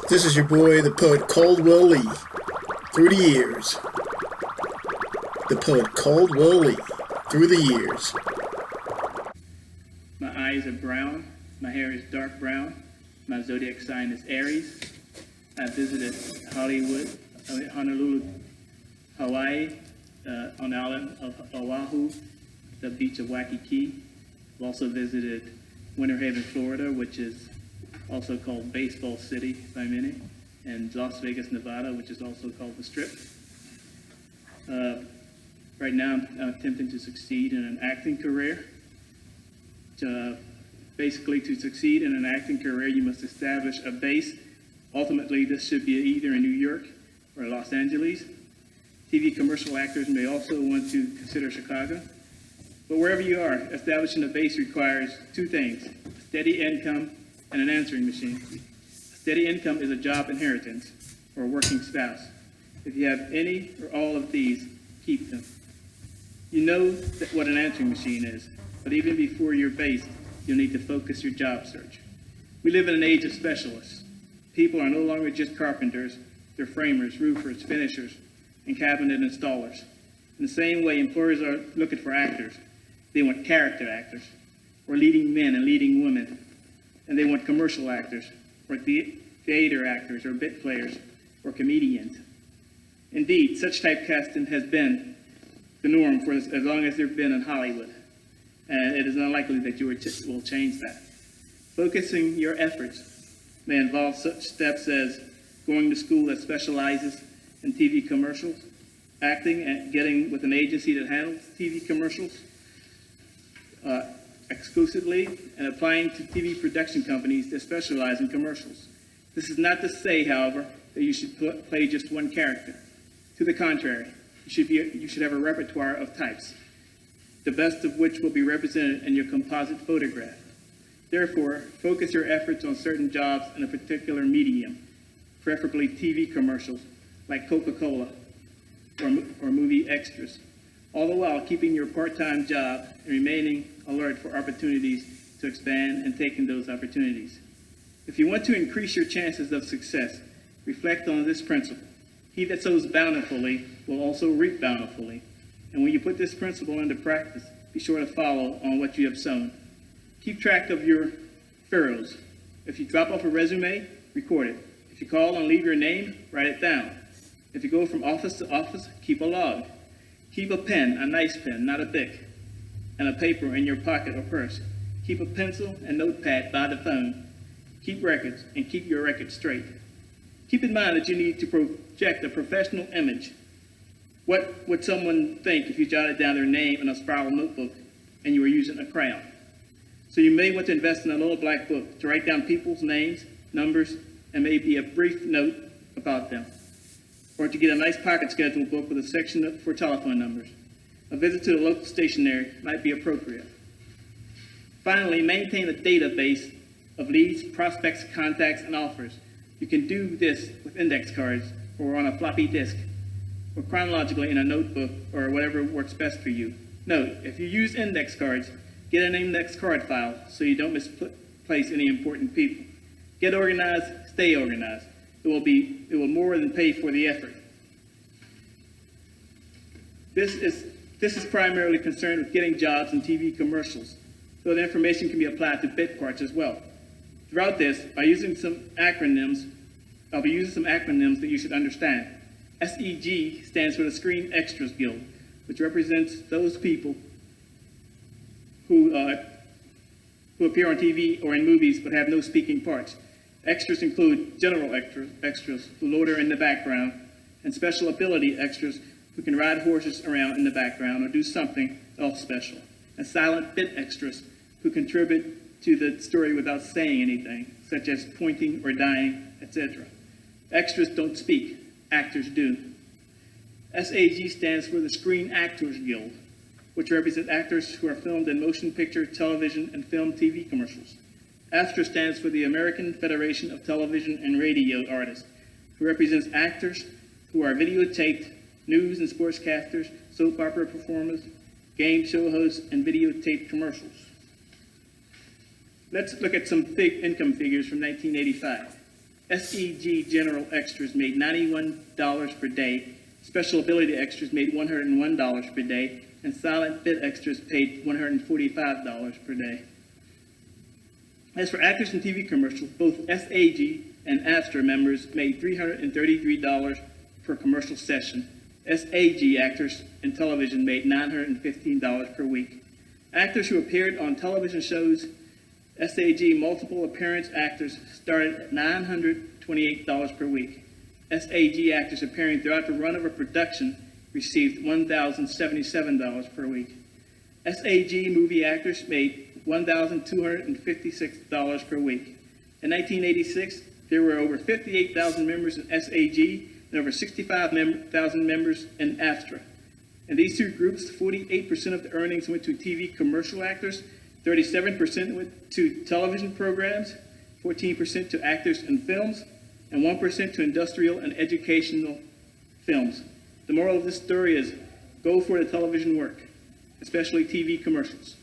This is your boy, the Poet Caldwell Lee. Through the years. The Poet Caldwell Lee. Through the years. My eyes are brown. My hair is dark brown. My zodiac sign is Aries. I visited Honolulu, Hawaii, on the island of Oahu, the beach of Waikiki. I've also visited Winter Haven, Florida, which is also called Baseball City by many, and Las Vegas, Nevada, which is also called the Strip. Right now, I'm attempting to succeed in an acting career. Basically, to succeed in an acting career, you must establish a base. Ultimately, this should be either in New York or Los Angeles. TV commercial actors may also want to consider Chicago. But wherever you are, establishing a base requires two things: a steady income and an answering machine. A steady income is a job inheritance or a working spouse. If you have any or all of these, keep them. You know what an answering machine is, but even before you're based, you'll need to focus your job search. We live in an age of specialists. People are no longer just carpenters, they're framers, roofers, finishers, and cabinet installers. In the same way, employers are looking for actors. They want character actors, or leading men and leading women. And they want commercial actors, or theater actors, or bit players, or comedians. Indeed, such typecasting has been the norm for as long as they've been in Hollywood. And it is unlikely that you will change that. Focusing your efforts may involve such steps as going to school that specializes in TV commercials, acting and getting with an agency that handles TV commercials exclusively, and applying to TV production companies that specialize in commercials. This is not to say, however, that you should play just one character. To the contrary, you should have a repertoire of types, the best of which will be represented in your composite photograph. Therefore, focus your efforts on certain jobs in a particular medium, preferably TV commercials like Coca-Cola or movie extras, all the while keeping your part-time job and remaining alert for opportunities to expand and taking those opportunities. If you want to increase your chances of success, reflect on this principle. He that sows bountifully will also reap bountifully. And when you put this principle into practice, be sure to follow on what you have sown. Keep track of your furrows. If you drop off a resume, record it. If you call and leave your name, write it down. If you go from office to office, keep a log. Keep a pen, a nice pen, not a Bic, and a paper in your pocket or purse. Keep a pencil and notepad by the phone. Keep records and keep your records straight. Keep in mind that you need to project a professional image. What would someone think if you jotted down their name in a spiral notebook and you were using a crayon? So you may want to invest in a little black book to write down people's names, numbers, and maybe a brief note about them. Or to get a nice pocket schedule book with a section for telephone numbers. A visit to the local stationery might be appropriate. Finally, maintain a database of leads, prospects, contacts, and offers. You can do this with index cards or on a floppy disk, or chronologically in a notebook or whatever works best for you. Note, if you use index cards, get an index card file so you don't misplace any important people. Get organized, stay organized. It will more than pay for the effort. This is primarily concerned with getting jobs in TV commercials, though the information can be applied to bit parts as well. Throughout this, I'll be using some acronyms that you should understand. SEG stands for the Screen Extras Guild, which represents those people who appear on TV or in movies but have no speaking parts. Extras include general extras who loiter in the background, and special ability extras who can ride horses around in the background or do something else special, and silent bit extras who contribute to the story without saying anything, such as pointing or dying, etc. Extras don't speak, actors do. SAG stands for the Screen Actors Guild, which represents actors who are filmed in motion picture, television, and film TV commercials. AFTRA stands for the American Federation of Television and Radio Artists, who represents actors who are videotaped, news and sportscasters, soap opera performers, game show hosts, and videotaped commercials. Let's look at some income figures from 1985. SEG General Extras made $91 per day, Special Ability Extras made $101 per day, and Silent Fit Extras paid $145 per day. As for actors in TV commercials, both SAG and ASTRA members made $333 per commercial session. SAG actors in television made $915 per week. Actors who appeared on television shows, SAG multiple appearance actors started at $928 per week. SAG actors appearing throughout the run of a production received $1,077 per week. SAG movie actors made $1,256 per week. In 1986, there were over 58,000 members in SAG and over 65,000 members in ASTRA. In these two groups, 48% of the earnings went to TV commercial actors, 37% went to television programs, 14% to actors in films, and 1% to industrial and educational films. The moral of this story is go for the television work, especially TV commercials.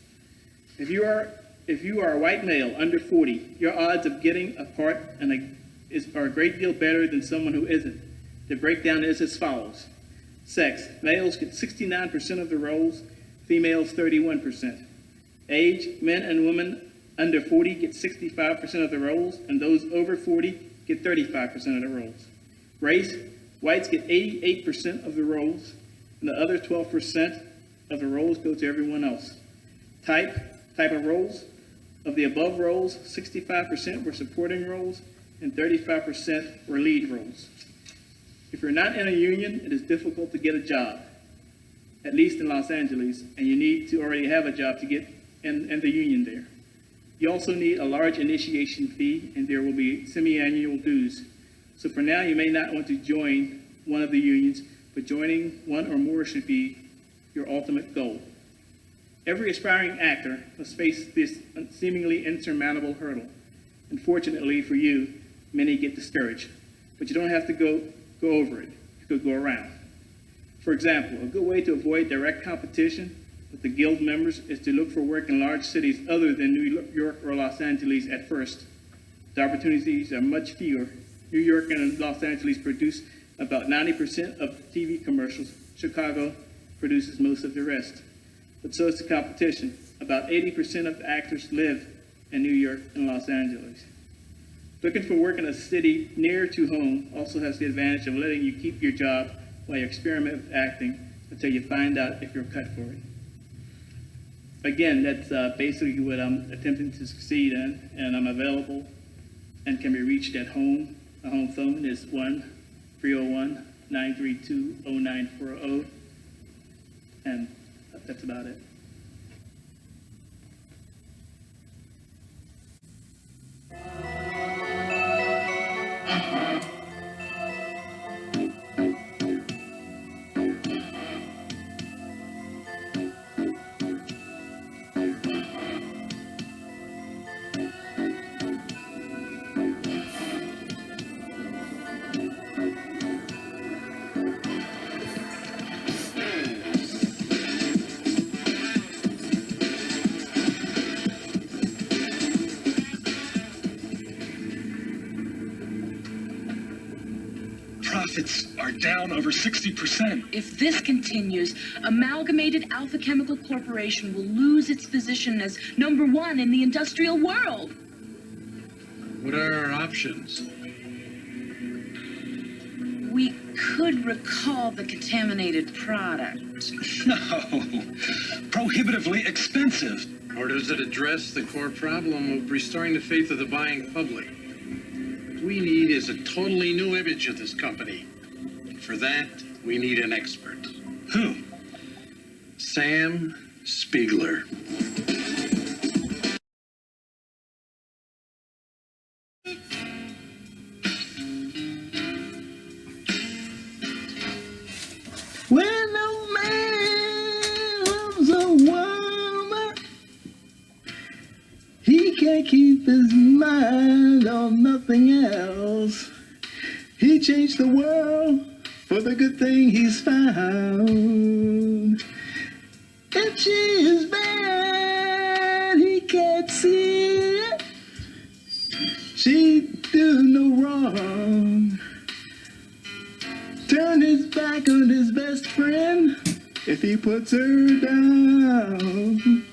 If you are a white male under 40, your odds of getting a part are a great deal better than someone who isn't. The breakdown is as follows. Sex, males get 69% of the roles, females 31%. Age, men and women under 40 get 65% of the roles, and those over 40 get 35% of the roles. Race, whites get 88% of the roles, and the other 12% of the roles go to everyone else. Type of roles, of the above roles, 65% were supporting roles, and 35% were lead roles. If you're not in a union, it is difficult to get a job, at least in Los Angeles, and you need to already have a job to get in the union there. You also need a large initiation fee, and there will be semi-annual dues. So for now, you may not want to join one of the unions, but joining one or more should be your ultimate goal. Every aspiring actor must face this seemingly insurmountable hurdle. Unfortunately for you, many get discouraged, but you don't have to go over it. You could go around. For example, a good way to avoid direct competition with the guild members is to look for work in large cities other than New York or Los Angeles at first. The opportunities are much fewer. New York and Los Angeles produce about 90% of TV commercials. Chicago produces most of the rest. But so is the competition. About 80% of the actors live in New York and Los Angeles. Looking for work in a city near to home also has the advantage of letting you keep your job while you experiment with acting until you find out if you're cut for it. Again, that's basically what I'm attempting to succeed in, and I'm available and can be reached at home. My home phone is 1-301-932-0940, and that's about it. Profits are down over 60%. If this continues, Amalgamated Alpha Chemical Corporation will lose its position as #1 in the industrial world. What are our options? We could recall the contaminated product. No, prohibitively expensive. Or does it address the core problem of restoring the faith of the buying public? What we need is a totally new image of this company. For that, we need an expert. Who? Sam Spiegler. When a man loves a woman, he can't keep his mind on nothing else. He changed the world for the good thing he's found. If she is bad, he can't see it. She'd do do no wrong. Turn his back on his best friend if he puts her down.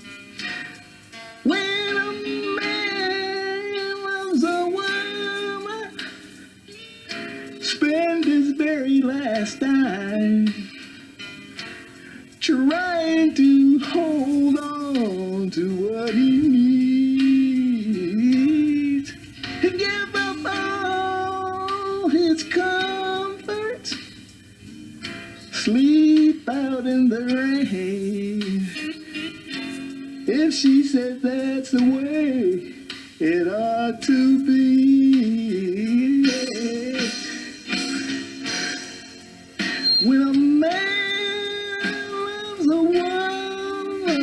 When a man loves a woman, spend his very last dime trying to hold on to what he needs. He give up all his comfort, sleep out in the rain. If she said that's the way it ought to be. When a man loves a woman,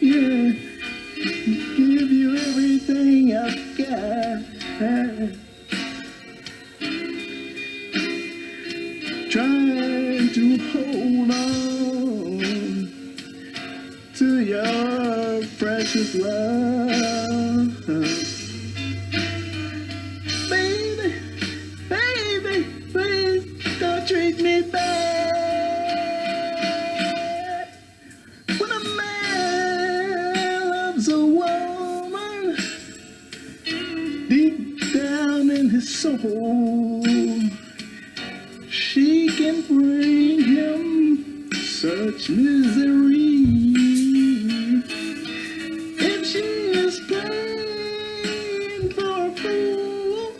yeah, give you everything I've got. Trying to hold on to your precious love. Baby, baby, please don't treat me bad. When a man loves a woman, deep down in his soul, she can bring him such misery. If she is playing for a fool,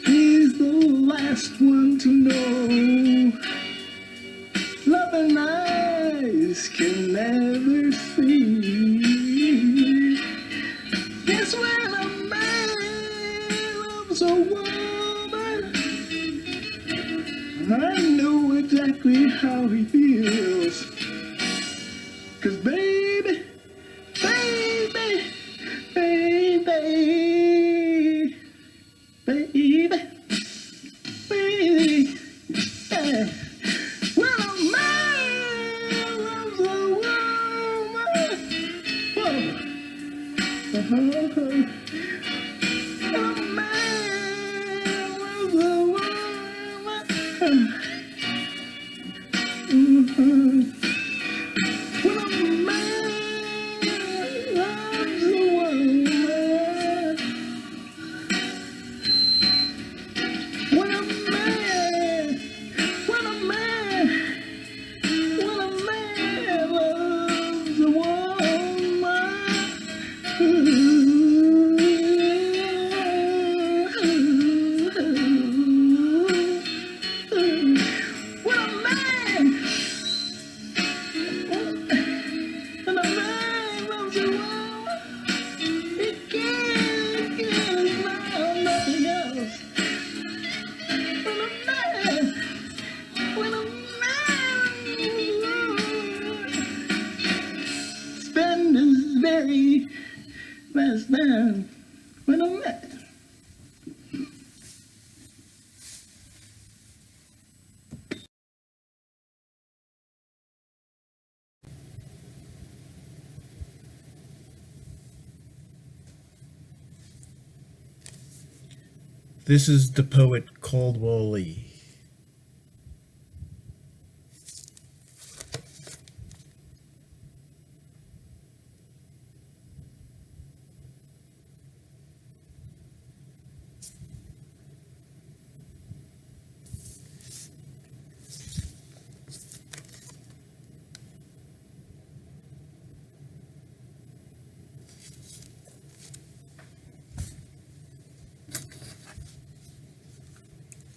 he's the last one to know. Loving eyes can never see. Yes, when a man loves a woman, I know exactly how he feels. 'Cause baby, baby, baby, baby, baby, yeah. When a man loves a woman, whoa, when a man loves a woman, when a man loves a woman, when a man, when a man, when a man loves a woman, when a man. And a man loves a woman, he can't get his mind on nothing else. When a man spend his very last dime. When a man. This is the poet Caldwell Lee.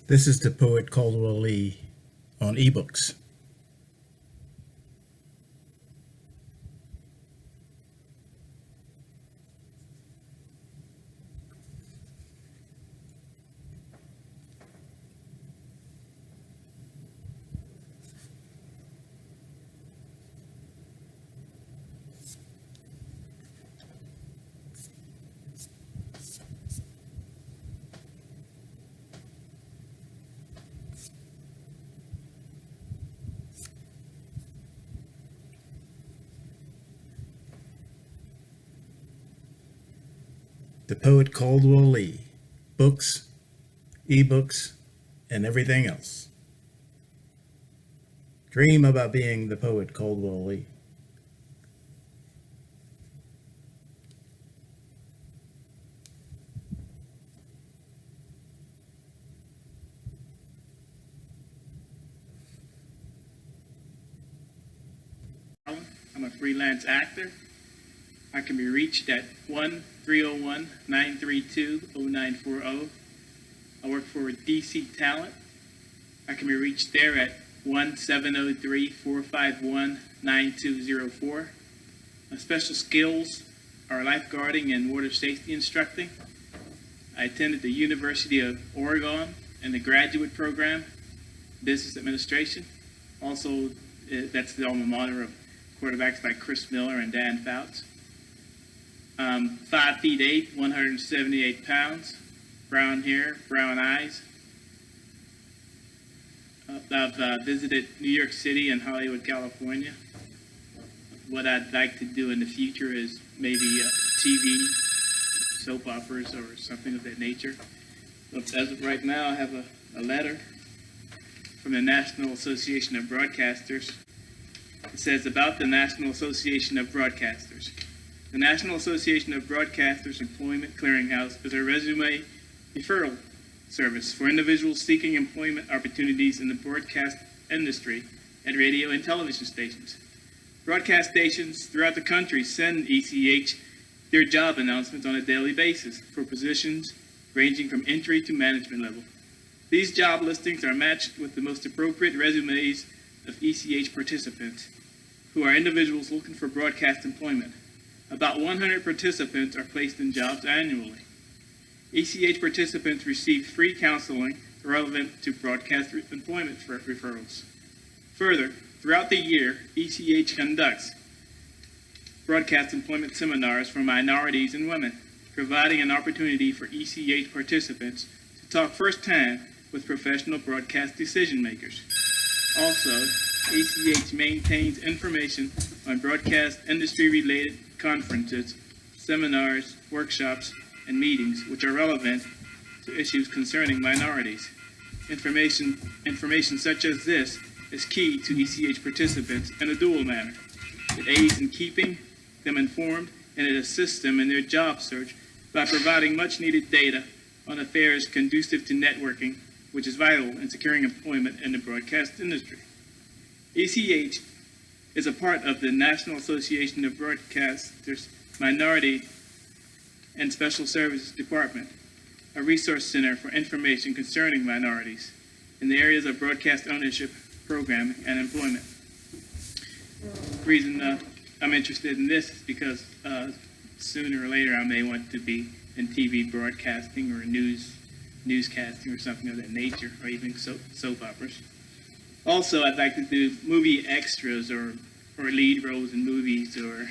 This is the poet Caldwell Lee on ebooks. the Poet Caldwell Lee, books, ebooks, and everything else. Dream about being the Poet Caldwell Lee. I'm a freelance actor. I can be reached at 1-301-932-0940. I work for DC Talent. I can be reached there at 1-703-451-9204. My special skills are lifeguarding and water safety instructing. I attended the University of Oregon and the graduate program, business administration. Also, that's the alma mater of quarterbacks like Chris Miller and Dan Fouts. 5'8", 178 pounds, brown hair, brown eyes. I've visited New York City and Hollywood, California. What I'd like to do in the future is maybe TV, soap operas, or something of that nature. But as of right now, I have a letter from the National Association of Broadcasters. It says about the National Association of Broadcasters. The National Association of Broadcasters Employment Clearinghouse is a resume referral service for individuals seeking employment opportunities in the broadcast industry at radio and television stations. Broadcast stations throughout the country send ECH their job announcements on a daily basis for positions ranging from entry to management level. These job listings are matched with the most appropriate resumes of ECH participants, who are individuals looking for broadcast employment. About 100 participants are placed in jobs annually. ECH participants receive free counseling relevant to broadcast employment referrals. Further, throughout the year, ECH conducts broadcast employment seminars for minorities and women, providing an opportunity for ECH participants to talk firsthand with professional broadcast decision makers. Also, ECH maintains information on broadcast industry-related conferences, seminars, workshops, and meetings which are relevant to issues concerning minorities. Information such as this is key to ECH participants in a dual manner. It aids in keeping them informed, and it assists them in their job search by providing much-needed data on affairs conducive to networking, which is vital in securing employment in the broadcast industry. ECH is a part of the National Association of Broadcasters Minority and Special Services Department, a resource center for information concerning minorities in the areas of broadcast ownership, programming, and employment. The reason I'm interested in this is because sooner or later I may want to be in TV broadcasting or newscasting or something of that nature, or even soap operas. Also, I'd like to do movie extras or lead roles in movies or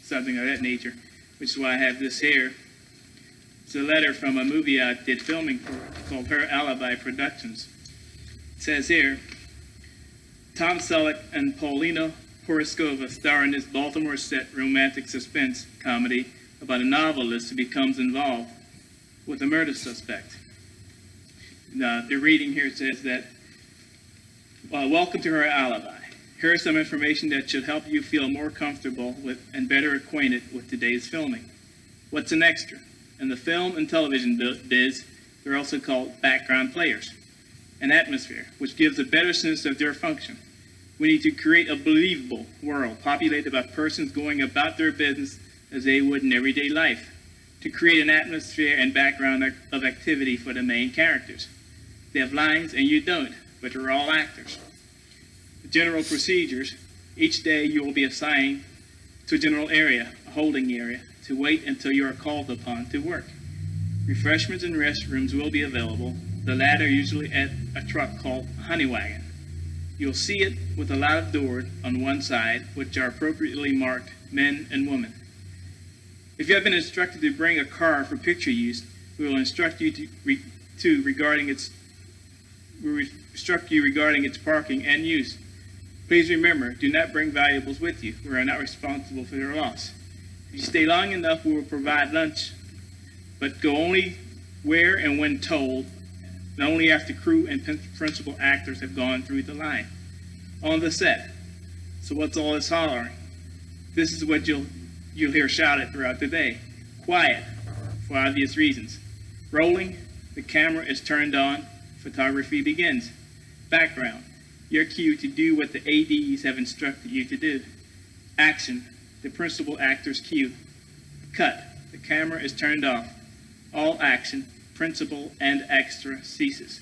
something of that nature, which is why I have this here. It's a letter from a movie I did filming for called Her Alibi Productions. It says here, Tom Selleck and Paulina Poroskova star in this Baltimore set romantic suspense comedy about a novelist who becomes involved with a murder suspect. The reading here says that, welcome to Her Alibi. Here is some information that should help you feel more comfortable with and better acquainted with today's filming. What's an extra? In the film and television biz, they're also called background players. An atmosphere, which gives a better sense of their function. We need to create a believable world populated by persons going about their business as they would in everyday life, to create an atmosphere and background of activity for the main characters. They have lines and you don't, but they're all actors. The general procedures: each day you will be assigned to a general area, a holding area, to wait until you are called upon to work. Refreshments and restrooms will be available, the latter usually at a truck called Honey Wagon. You'll see it with a lot of doors on one side, which are appropriately marked men and women. If you have been instructed to bring a car for picture use, we will instruct you regarding its parking and use. Please remember, do not bring valuables with you. We are not responsible for their loss. If you stay long enough, we will provide lunch but go only where and when told, and only after crew and principal actors have gone through the line on the set. So what's all this hollering? This is what you'll hear shouted throughout the day. Quiet, for obvious reasons. Rolling, the camera is turned on, photography begins. Background, your cue to do what the ADs have instructed you to do. Action, the principal actor's cue. Cut, the camera is turned off. All action, principal and extra ceases.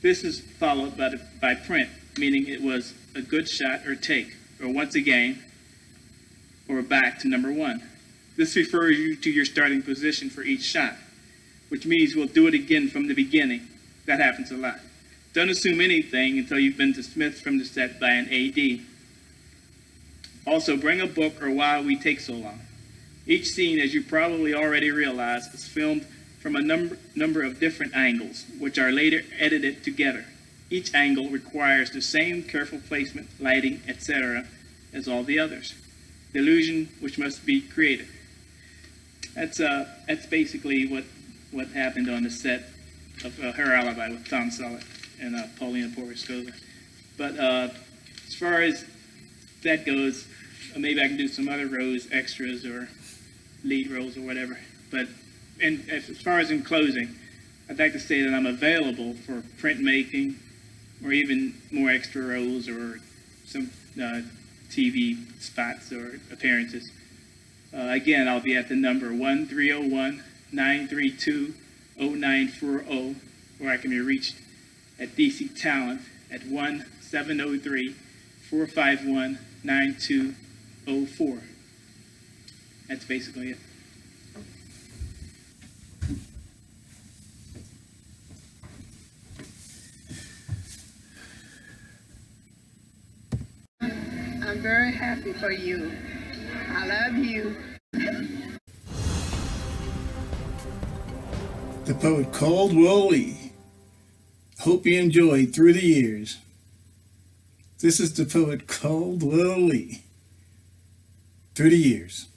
This is followed by print, meaning it was a good shot or take, or once again, or back to number one. This refers you to your starting position for each shot, which means we'll do it again from the beginning. That happens a lot. Don't assume anything until you've been dismissed from the set by an AD. Also, bring a book or why we take so long. Each scene, as you probably already realized, is filmed from a number of different angles, which are later edited together. Each angle requires the same careful placement, lighting, etc. as all the others. The illusion which must be created. That's basically what happened on the set of Her Alibi with Tom Selleck and Paulina Poroscova. But as far as that goes, maybe I can do some other roles, extras or lead roles or whatever. But as far as in closing, I'd like to say that I'm available for printmaking or even more extra roles or some TV spots or appearances. Again, I'll be at the number 1-301-932-0940, or I can be reached at DC Talent at 1-703-451-9204. That's basically it. I'm very happy for you. I love you. The poet Caldwell Lee. Hope you enjoyed Through the Years. This is the poet Caldwell Lee. Through the Years.